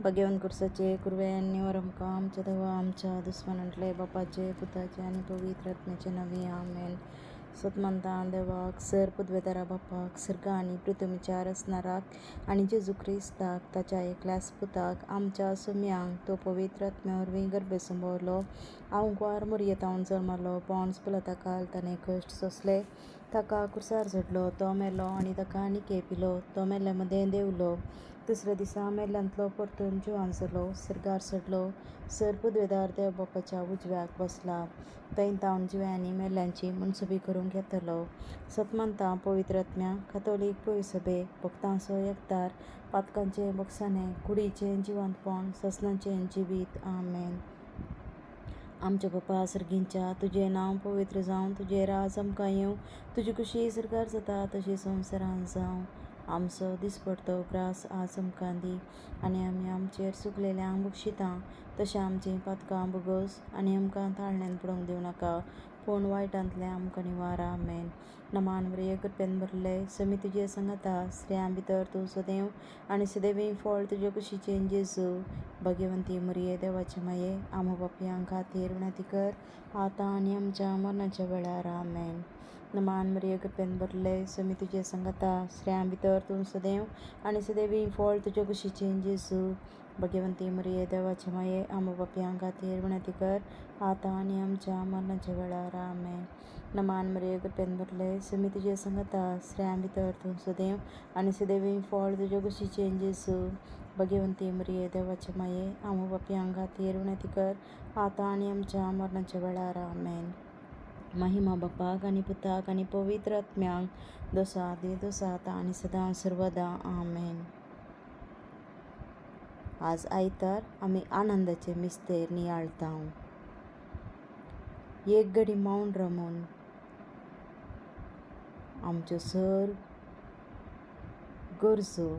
भगवान कुर्साचे कुर्व्यांनी वरमका आमच्या देवा आमच्या दुश्मनांतले बापाचे पुताचे आणि पवित्र आत्म्याचे नवे आमेन. सतमंता देवाक सर पुद्वेदारा बापाक सर्ग आणि पृथ्वीच्या रचणाराक आणि जेजू ख्रिस्ताक ताच्या एकल्यास पुताक आमच्या सुम्यांक तो पवित्र आत्म्यावरवीं गर्भे संभवलो. आऊंकवार मुरयेतावन जल्मलो पॉन्स पिलाताकाल ताणें कश्ट सोंसले. ताका कुर्सार झडलो, तो मेलो आणि ताका निके पिलो. तो मेल्ले मदें देंवलो. तिसऱ्या दिसा मेल्ल्यांतलो परतून जिवांत जालो, सर्गार चडलो, सर पुद्वेदार देव बापाच्या उजव्याक बसला. थंय तावन जिव्यांनी मेल्ल्यांची मनसुबी करूंक येतलो. सतमंता पवित्र आत्म्या, कातोलीक पविसभे, भक्तांचो एकतार, पातकांचें बगसाणें, कुडीचें जिवंतपण, ससनांचें जिवीत. आमेन. आमच्या बापा सर्गींच्या, तुजें नांव पवित्र जावं, तुजें राज आमकां येवं, तुजी कुशी सर्गार जाता तशी संवसारांत जावं. आमचो दिसपडतो ग्रास आज आमकां दी, आनी आमी आमचेर चुकलेल्यांक बक्षितां तशें आमचीं पातकां बगस, आनी आमकां ताळण्यांत पडोवंक दिवं नाका, पूण वायटांतल्यान आमकां निवार. आमेन. नमान मरिये कृपेन भरले, समी तुजे सांगाता, स्त्रियां भितर तूं सदैव आनी सदैवीं फळ तुजे कुशीचें जेजू. भाग्यवंती मरिये देवाचे माये, आमो पापयांक खातीर विणती कर, आतां आनी आमच्या मरणाच्या वेळार. आमेन. नमान मरिये कृपेन भरले, समी तुजे सांगाता, स्त्रियां भितर तूं सदैव आनी सदैवीं फळ तुजे कुशीचें जेजू. भाग्यवंती मरिये देवाचे माये, आमो पापयांक खातीर विणती कर, आतां आनी आमच्या मरणाच्या वेळार. आमेन. नमान मरिये कृपेन भरले, समी तुजे सांगाता, स्त्रियां भितर तूं सदैव आनी सदैवीं फळ तुजे कुशीचें जेजू. भाग्यवंती मरिये देवाचे माये, आमो पापयांक खातीर विणती कर, आतां आनी आमच्या मरणाच्या वेळार. आमेन. महिमा बापाक आनी पुताक आनी पवित्र आत्म्यांक, जसो आदी तसो आतां आनी सदां सर्वदा. आमेन. आज आयतार आमी आनंदाचे मिस्तेर नियाळतांव. एक घडी मौन रमून आमच्यो सर गरजो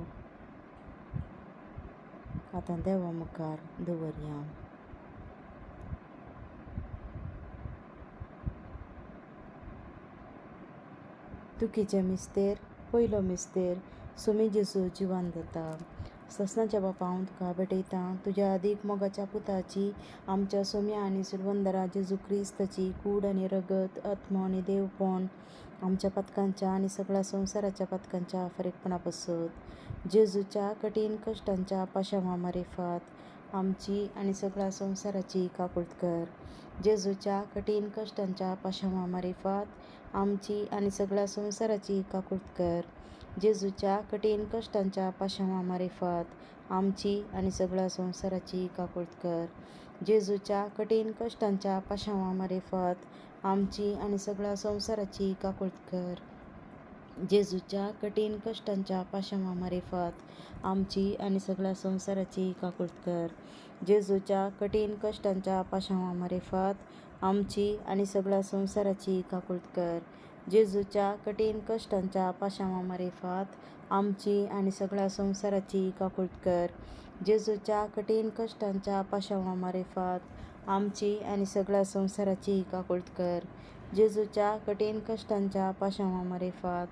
आतां देवा मुखार दवरया. दुखीचें मिस्तेर. पयलो मिस्तेर, सुमी जेजू जिवांत जाता. ससनाच्या बापा, हांव तुका भेटयतां तुज्या अदीक मोगाच्या पुताची, आमच्या सोम्या आनी सुरवंदरा जेजू क्रिस्ताची कूड आनी रगत, आत्मो आनी देवपण, आमच्या पातकांच्या आनी सगळ्या संवसाराच्या पातकांच्या फारीकपणा पासत, जेजूच्या कठीण कश्टांच्या पाशांवा मारिफात आमची आनी सगळ्या संवसाराची काकूळट कर. जेजूच्या कठीण कश्टांच्या पाशांवा मारिफात आमची आनी सगळ्या संवसाराची काकूळट कर. जेजूच्या कठीण कश्टांच्या पाशांवा मारिफात आमची आनी सगळ्या संवसाराची काकूळट कर. जेजूच्या कठीण कश्टांच्या पाशांवा मारिफात आमची आनी सगळ्या संवसाराची काकूळट कर. जेजूच्या कठीण कश्टांच्या पाशांवा मारिफात आमची आनी सगळ्या संवसाराची काकूळट कर. जेजूच्या कठीण कश्टांच्या पाशांवा मारिफात आमची आनी सगळ्या संवसाराची काकूळट कर. जेजूच्या कठीण कश्टांच्या पाशांवा मारिफात आमची आनी सगळ्या संवसाराची काकूळट कर. जेजूच्या कठीण कश्टांच्या पाशांवा मारिफात आमची आनी सगळ्या संवसाराची काकूळट कर. जेजूच्या कठीण कश्टांच्या पाशांवा मारिफात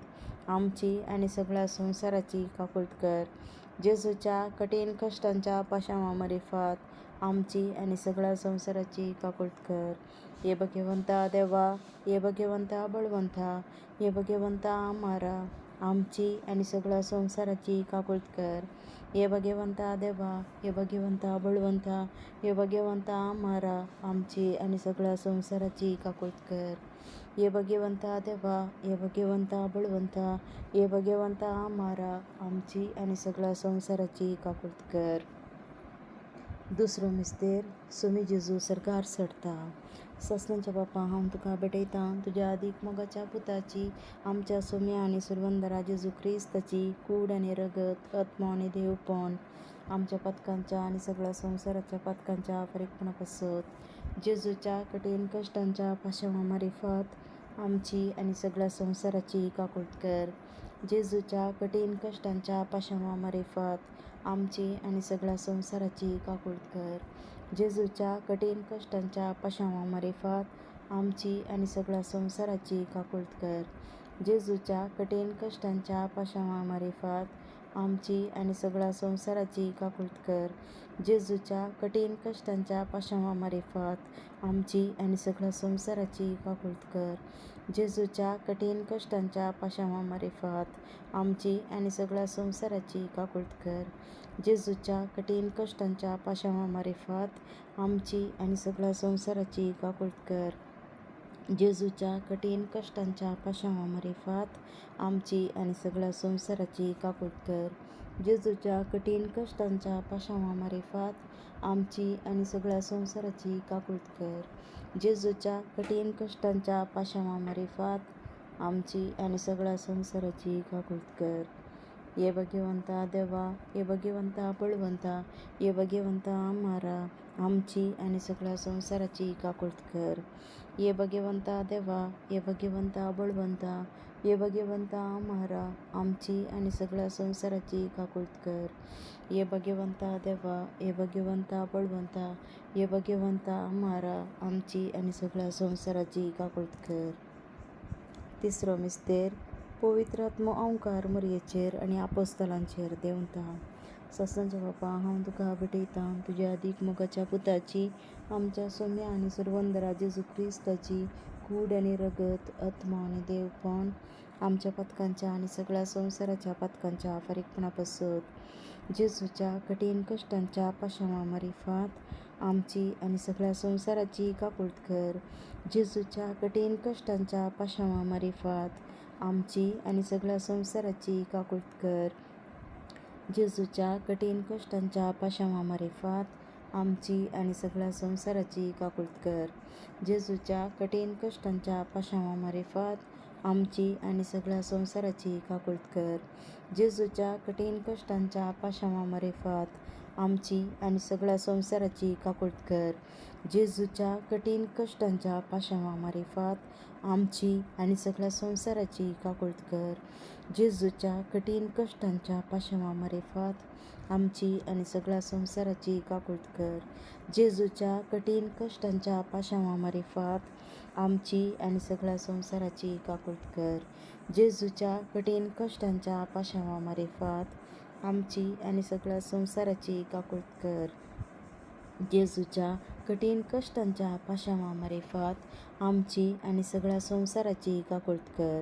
आमची आनी सगळ्या संवसाराची काकूळट कर. जेजूच्या कठीण कश्टांच्या पाशांवा मारिफात आमची आनी सगळ्या संवसाराची काकूळट कर. हे भाग्यवंता देवा, हे भाग्यवंता बळवंता, हे भाग्यवंता आमारा, आमची आनी सगळ्या संवसाराची काकूळट कर. हे भाग्यवंता देवा, हे भाग्यवंता बळवंता, हे भाग्यवंता आमारा, आमची आनी सगळ्या संवसाराची काकूळट कर. हे भाग्यवंता देवा, हे भाग्यवंता बळवंता, हे भाग्यवंता आमारा, आमची आनी सगळ्या संवसाराची काकूळट कर. दुसरो मिस्तेर, सुमी जेजू सर्गार चडटा. ससनाच्या बापा, हांव तुका भेटयतां तुज्या अदीक मोगाच्या पुताची, आमच्या सोम्या आनी सुरवंदरा जेजू क्रिस्ताची कूड आनी रगत, आत्मो आनी देवपण, आमच्या पातकांच्या आनी सगळ्या संवसाराच्या पातकांच्या फारीकपणा पासत, जेजूच्या कठीण कश्टांच्या पाशांवा मारिफात आमची आनी सगळ्या संवसाराची काकूळट कर. जेजूच्या कठीण कश्टांच्या पाशांवा मारिफात आमची आनी सगळ्या संवसाराची काकूळट कर. जेजूच्या कठीण कश्टांच्या पाशांवा मारिफात आमची आनी सगळ्या संवसाराची काकूळट कर. जेजूच्या कठीण कश्टांच्या पाशांवा मारिफात आमची आणि सगळ्या संसाराची काकुळत कर. जेजूच्या कठीण कष्टांच्या पाशावामार्फत आमची आणि सगळ्या संसाराची काकुळत कर. जेजूच्या कठीण कष्टांच्या पाशावामार्फत आमची आणि सगळ्या संसाराची काकुळत कर. जेजूच्या कठीण कष्टांच्या पाशावामार्फत आमची आणि सगळ्या संसाराची काकुळत कर. जेजूच्या कठीण कष्टांच्या पाशावामार्फत आमची आणि सगळ्या संसाराची काकुळत कर. जेजूच्या कठीण कष्टांच्या पाशावामार्फत आमची आणि सगळ्या संसाराची काकुळत कर. जेजूच्या कठीण कष्टांच्या पाशावामार्फत आमची आणि सगळ्या संसाराची काकुळत कर. ये भाग्यवंता देवा, ये भाग्यवंता बळवंता, ये भाग्यवंता आम्हारा आमची आणि सगळ्या संसाराची काकुळत कर. ये भाग्यवंता देवा, ये भाग्यवंता बळवंता, ये भाग्यवंता आम्हारा आमची आणि सगळ्या संसाराची काकुळत कर. ये भाग्यवंता देवा, ये भाग्यवंता बळवंता, ये भाग्यवंता आम्हारा आमची आणि सगळ्या संसाराची काकुळत कर. तिसरो मिस्तेर पवित्र आत्मो ओंकार मरयेचेर आनी आपोस्तलांचेर देंवता. सासणाच्या बापा, हांव तुका भेटयतां तुज्या अदीक मोगाच्या पुताची, आमच्या सौम्य आनी सुरवंदरा जेजू क्रिस्ताची कूड आनी रगत, आत्मा आनी देवपण आमच्या पथकांच्या आनी सगळ्या संसाराच्या पथकांच्या फारीकपणा पासत जेजूच्या कठीण कष्टांच्या पाशावामार्फत आमची आणि सगळ्या संसाराची काकुळत कर. जेजूच्या कठीण कष्टांच्या पाशावामार्फत आमची आणि सगळ्या संसाराची काकुळत कर. जेजूच्या कठीण कष्टांच्या पाशावामार्फत आमची आणि सगळ्या संसाराची काकुळत कर. जेजूच्या कठीण कष्टांच्या पाशावामार्फत आमची आणि सगळ्या संसाराची काकुळत कर. जेजूच्या कठीण कष्टांच्या पाशावामार्फत आमची आणि सगळ्या संसाराची काकुळत कर. जेजूच्या कठीण कष्टांच्या पाशावामार्फत आमची आणि सगळ्या संसाराची काकुळत कर. जेजूच्या कठीण कष्टांच्या पाशावामार्फत आमची आणि सगळ्या संसाराची काकुळत कर. जेजूच्या कठीण कष्टांच्या पाशावामार्फत आमची आणि सगळ्या संसाराची काकुळत कर. जेजूच्या कठीण कष्टांच्या पाशावामार्फत आमची आणि सगळ्या संसाराची काकुळत कर. जेजूच्या कठीण कष्टांच्या पाशावामार्फत आमची आणि सगळ्या संसाराची काकुळत कर.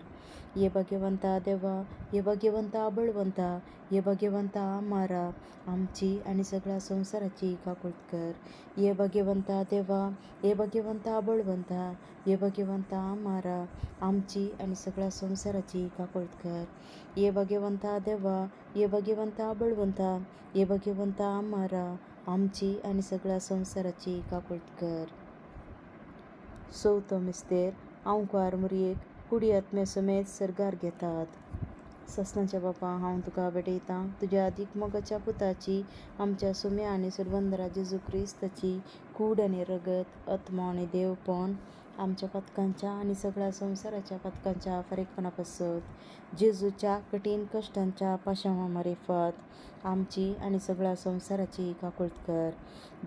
ये भाग्यवंता देवा, ये भाग्यवंता बळवंता, ये भाग्यवंता आम्हारा आमची आणि सगळ्या संसाराची काकुळत कर. ये भाग्यवंता देवा, ये भाग्यवंता बळवंता, ये भाग्यवंता आम्हारा आमची आणि सगळ्या संसाराची काकुळत कर. ये भाग्यवंता देवा, ये भाग्यवंता बळवंता, ये भाग्यवंता आम्हारा आमची आणि सगळ्या संसाराची काकुळत कर. चवथो मिस्तेर ओंकार मरयेक कुडी आत्म्या समेत सर्गार घेतात. सासणाच्या बापा, हांव तुका भेटयतां तुज्या अदीक मोगाच्या पुताची, आमच्या सौम्य आनी सुरवंदरा जेजू क्रिस्ताची कूड आनी रगत, आत्मा आनी देवपण आमच्या पथकांच्या आनी सगळ्या संसाराच्या पथकांच्या फारीकपणा पासत जेजूच्या कठीण कष्टांच्या पाशावामार्फत आमची आणि सगळ्या संसाराची काकुळत कर.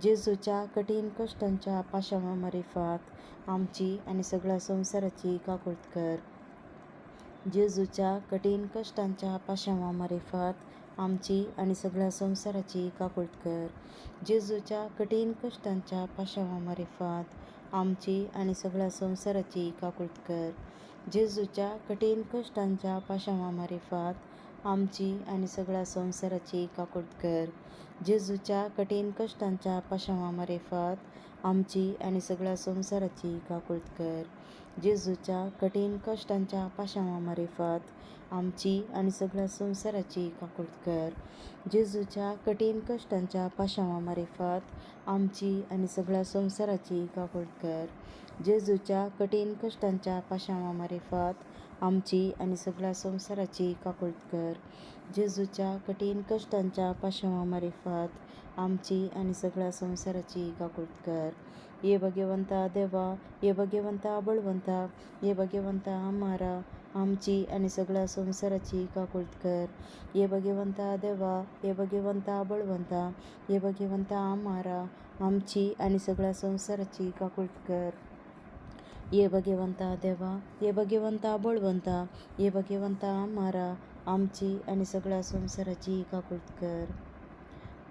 जेजूच्या कठीण कष्टांच्या पाशावामार्फत आमची आणि सगळ्या संसाराची काकुळत कर. जेजूच्या कठीण कष्टांच्या पाशावामार्फत आमची आणि सगळ्या संसाराची काकुळत कर. जेजूच्या कठीण कष्टांच्या पाशावामार्फत आमची आणि सगळ्या संसाराची काकुळत कर. जेजूच्या कठीण कष्टांच्या पाशावामार्फत आमची आणि सगळ्या संसाराची काकुळत कर. जेजूच्या कठीण कष्टांच्या पाशावामार्फत आमची आणि सगळ्या संसाराची काकुळत कर. जेजूच्या कठीण कष्टांच्या पाशावामार्फत आमची आणि सगळ्या संसाराची काकुळत कर. जेजूच्या कठीण कष्टांच्या पाशावामार्फत आमची आणि सगळ्या संसाराची काकुळत कर. जेजूच्या कठीण कष्टांच्या पाशावामार्फत आमची आणि सगळ्या संसाराची काकुळत कर. जेजूच्या कठीण कष्टांच्या पाशावामार्फत आमची आणि सगळ्या संसाराची काकुळत कर. ये भाग्यवंता देवा, ये भाग्यवंता बळवंता, ये भाग्यवंता आम्हारा आमची आणि सगळ्या संसाराची काकुळत कर. ये भाग्यवंता देवा, ये भाग्यवंता बळवंता, ये भाग्यवंता आम्हारा आमची आणि सगळ्या संसाराची काकुळत कर. ये भाग्यवंता देवा, ये भाग्यवंता बळवंता, ये भाग्यवंता आम्हारा आमची आणि सगळ्या संसाराची काकुळत कर.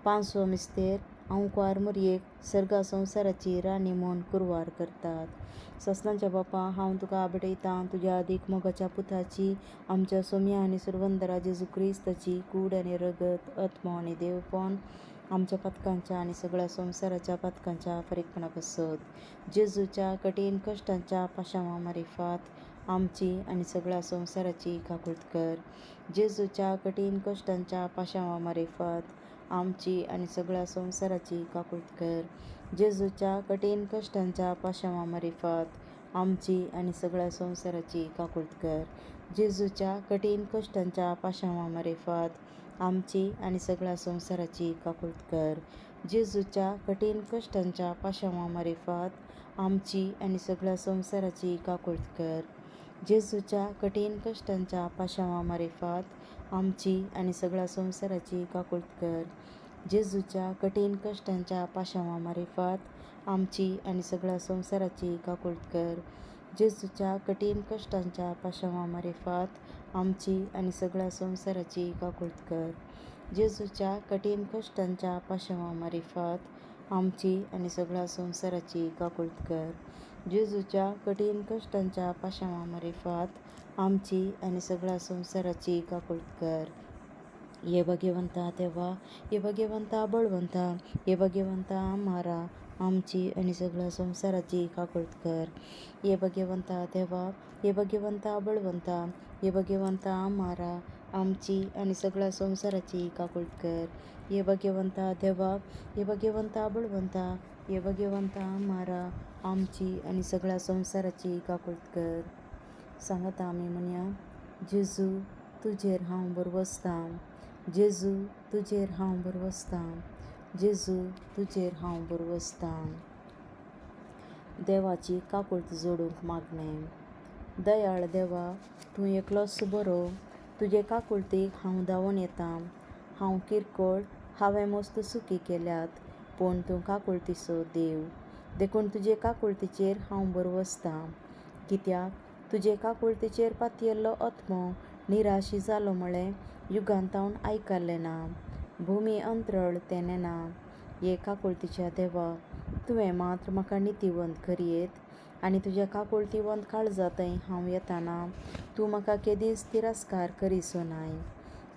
5वो मिस्तेर अंकुआर मुरयेक सर्गा संसाराची राणी म्हूण कुरवार करतात. ससनांच्या बापा, हांव तुका आबडयतां तुज्या अदीक मोगाच्या पुताची, आमच्या सोम्या आनी सुरवंदरा जेजू क्रिस्ताची कूड आनी रगत, आत्मो आनी देवपण आमच्या पथकांच्या आनी सगळ्या संसाराच्या पथकांच्या फारीकपणा पासत. जेजूच्या कठीण कश्टांच्या पाशांवा मारिफात आमची आणि सगळ्या संसाराची काकुळत कर. जेजूच्या कठीण कश्टांच्या पाशांवा मारिफात आमची आणि सगळ्या संसाराची काकुळत कर. जेजूच्या कठीण कश्टांच्या पाशांवा मारिफात आमची आणि सगळ्या संसाराची काकुळत कर. जेजूच्या कठीण कश्टांच्या पाशांवा मारिफात आमची आणि सगळ्या संसाराची काकुळत कर. जेजूच्या कठीण कश्टांच्या पाशांवा मारिफात आमची आणि सगळ्या संसाराची काकुळत कर. जेजूच्या कठीण कश्टांच्या पाशांवा मारिफात आमची आणि सगळ्या संसाराची काकुळत कर. जेजूच्या कठीण कश्टांच्या पाशांवा मारिफात आमची आणि सगळ्या संसाराची काकुळत कर. जेजूच्या कठीण कश्टांच्या पाशांवा मारिफात आमची आणि सगळ्या संसाराची काकुळत कर. जेजूच्या कठीण कश्टांच्या पाशांवा मारिफात आमची आणि सगळ्या संसाराची काकुळत कर. जेजूच्या कठीण कश्टांच्या पाशांवा मारिफात आमची आणि सगळ्या संसाराची काकुळत कर. ये भाग्यवंता देवा, ये भाग्यवंता बळवंता, ये भाग्यवंता आम्हारा आमची आणि सगळ्या संसाराची काकुळत कर. ये भाग्यवंता देवा, ये भाग्यवंता बळवंता, ये भाग्यवंता आम्हारा आमची आणि सगळ्या संसाराची काकुळत कर. ये भाग्यवंता देवा, ये भाग्यवंता बळवंता, ये भाग्यवंता आम्हारा आमची आणि सगळ्या संसाराची काकुळत कर. सांगाता आमी म्हणया, जेजू तुजेर हांव बरो वसतां, जेजू तुजेर हांव बरो वसतां, जेजू तुजेर हांव बरो वसतां. देवाची काकुळत जोडूंक मागणें. दयाळ देवा, तूं एकलोच बरो, तुजे काकुळतीक हांव धांवून येतां. हांव किरकोळ, हांवें मस्त चुकी केल्यात, पूण तूं काकुळतीचो देव. देखून तुजे काकुळतीचेर हांव बरो वसतां. कित्याक तुजे काकुळतीचेर पातयेल्लो आत्मो निराशी जालो म्हळें युगांतावन आयकल्लें ना. भुमी अंतरळ तें ना. ये काकुळतीच्या देवा, तुवें मात्र म्हाका नितिवंत करयेत आनी तुज्या काकुळतीवंत काळजांतय हांव येताना तूं म्हाका केदींच तिरस्कार करिचो नाय.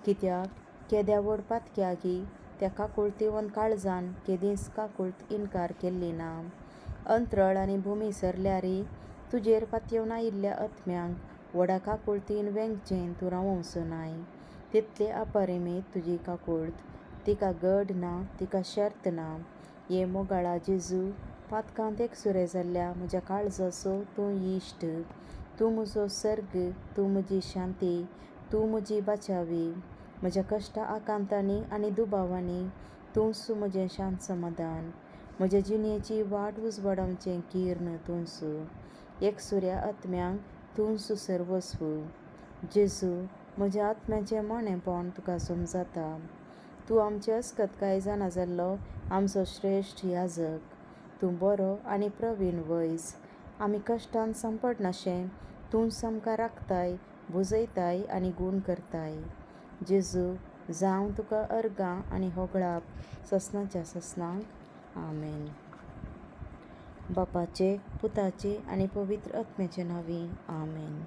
कित्याक केद्या व्हड पातक्यागी त्या काकुळतीवंत काळजान केदींच काकुळत इन्कार केल्ली ना. अंतरळ आनी भुमी सरल्यारय तुजेर पातयेवन आयिल्ल्या आत्म्यांक व्हडा काकुळतीन वेंगचेन तूं रावोवचो नाय. तितली अपारिमीत तुजी काकुळत, तिका गड ना, तिका शर्त ना. ये मोगाळा जेजू, पातकांत एकसुरे जाल्ल्या म्हज्या काळजाचो तूं इश्ट. तूं म्हजो सर्ग, तूं म्हजी शांती, तूं म्हजी बाचावी. म्हज्या कश्टा आकांतांनी आनी दुबावांनी तूंच म्हजें शांत समाधान. म्हज्या जिणेची वाट उजवाडावचें किर्ण तूंच. एकसुऱ्या आत्म्यांक तूंच सर्वस्व. जेजू, म्हज्या आत्म्याचें मोणेंपण तुका समजता. तूं आमचे अस्खतकाय जाणा जाल्लो आमचो श्रेश्ठ याजक. तूं बरो आनी प्रवीण वैज. आमी कश्टान सांपडनाशें तूंच आमकां राखताय, बुजयताय आनी गूण करताय. जेजू, जावं तुका अर्गां आनी होगळाप ससनाच्या ससनांक. आमेन. बापाचे, पुताचे आनी पवित्र आत्म्याचे नांवी. आमेन.